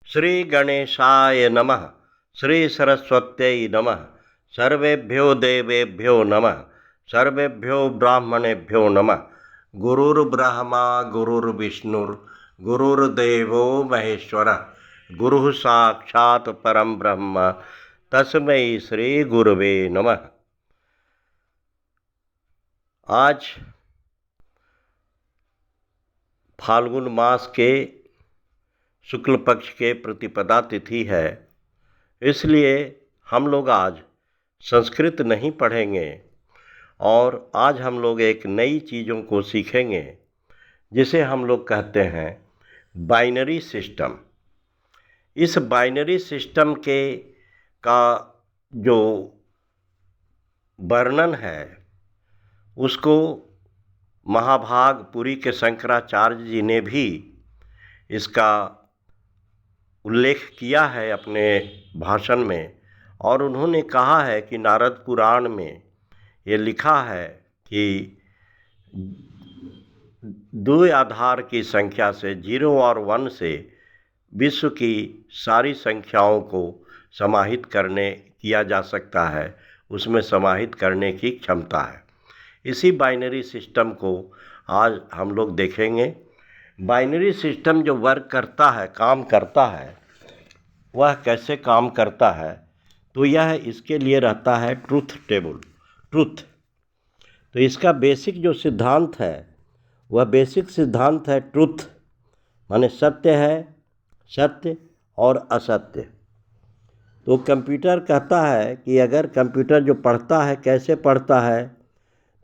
श्री गणेशाय नमः। श्री सरस्वत्यै नमः। सर्वेभ्यो देवेभ्यो नमः। सर्वेभ्यो ब्राह्मणेभ्यो नमः। गुरुर्ब्रह्मा गुरुर्विष्णुर् गुरुर्देवो महेश्वरः। गुरुः साक्षात् परम ब्रह्म तस्मै श्री गुरुवे नमः। आज फाल्गुन मास के शुक्ल पक्ष के प्रतिपदा तिथि है, इसलिए हम लोग आज संस्कृत नहीं पढ़ेंगे और आज हम लोग एक नई चीज़ों को सीखेंगे जिसे हम लोग कहते हैं बाइनरी सिस्टम। इस बाइनरी सिस्टम का जो वर्णन है उसको महाभाग पुरी के शंकराचार्य जी ने भी इसका उल्लेख किया है अपने भाषण में, और उन्होंने कहा है कि नारद पुराण में ये लिखा है कि दो आधार की संख्या से 0 और 1 से विश्व की सारी संख्याओं को समाहित किया जा सकता है, उसमें समाहित करने की क्षमता है। इसी बाइनरी सिस्टम को आज हम लोग देखेंगे। बाइनरी सिस्टम जो वर्क करता है, काम करता है, वह कैसे काम करता है, तो यह इसके लिए रहता है ट्रूथ टेबल। ट्रूथ तो इसका बेसिक जो सिद्धांत है वह बेसिक सिद्धांत है ट्रूथ, माने सत्य है, सत्य और असत्य। तो कंप्यूटर कहता है कि अगर कंप्यूटर जो पढ़ता है कैसे पढ़ता है,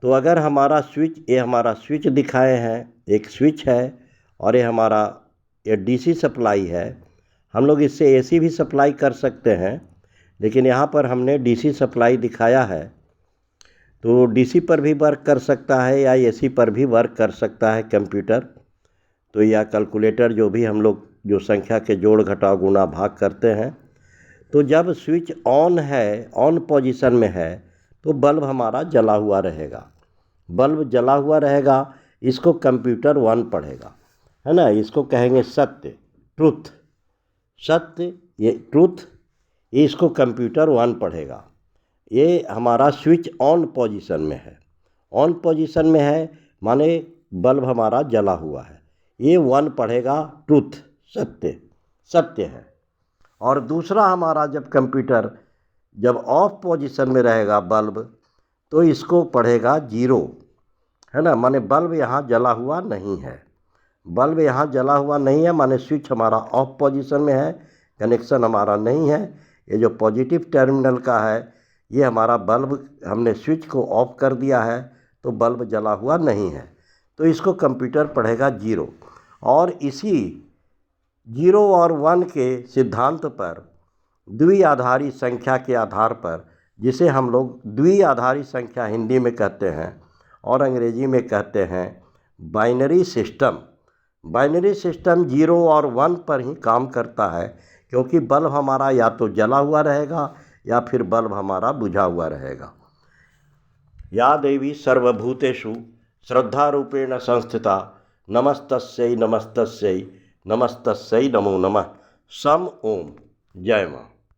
तो अगर हमारा स्विच दिखाए हैं, एक स्विच है और ये डीसी सप्लाई है। हम लोग इससे एसी भी सप्लाई कर सकते हैं, लेकिन यहाँ पर हमने डीसी सप्लाई दिखाया है, तो डीसी पर भी वर्क कर सकता है या एसी पर भी वर्क कर सकता है कंप्यूटर। तो या कैलकुलेटर जो भी हम लोग जो संख्या के जोड़ घटाव गुणा भाग करते हैं, तो जब स्विच ऑन है, ऑन पोजीशन में है, तो बल्ब हमारा जला हुआ रहेगा। बल्ब जला हुआ रहेगा, इसको कंप्यूटर 1 पढ़ेगा, है ना। इसको कहेंगे सत्य, ट्रूथ। सत्य, ये ट्रूथ, ये इसको कंप्यूटर 1 पढ़ेगा। ये हमारा स्विच ऑन पोजीशन में है। ऑन पोजीशन में है माने बल्ब हमारा जला हुआ है, ये 1 पढ़ेगा, ट्रूथ, सत्य, सत्य है। और दूसरा हमारा जब कंप्यूटर जब ऑफ पोजीशन में रहेगा बल्ब, तो इसको पढ़ेगा 0, है ना, माने बल्ब यहाँ जला हुआ नहीं है। बल्ब यहाँ जला हुआ नहीं है माने स्विच हमारा ऑफ पोजीशन में है, कनेक्शन हमारा नहीं है। ये जो पॉजिटिव टर्मिनल का है, ये हमारा बल्ब, हमने स्विच को ऑफ कर दिया है, तो बल्ब जला हुआ नहीं है, तो इसको कंप्यूटर पढ़ेगा 0। और इसी 0 और 1 के सिद्धांत पर द्विआधारी संख्या के आधार पर, जिसे हम लोग द्विआधारी संख्या हिंदी में कहते हैं और अंग्रेजी में कहते हैं बाइनरी सिस्टम। बाइनरी सिस्टम 0 और 1 पर ही काम करता है, क्योंकि बल्ब हमारा या तो जला हुआ रहेगा या फिर बल्ब हमारा बुझा हुआ रहेगा। या देवी सर्वभूतेषु श्रद्धारूपेण संस्थिता नमस्तस्यै नमस्तस्यै नमस्तस्यै नमो नमः। सम ओम। जय मां।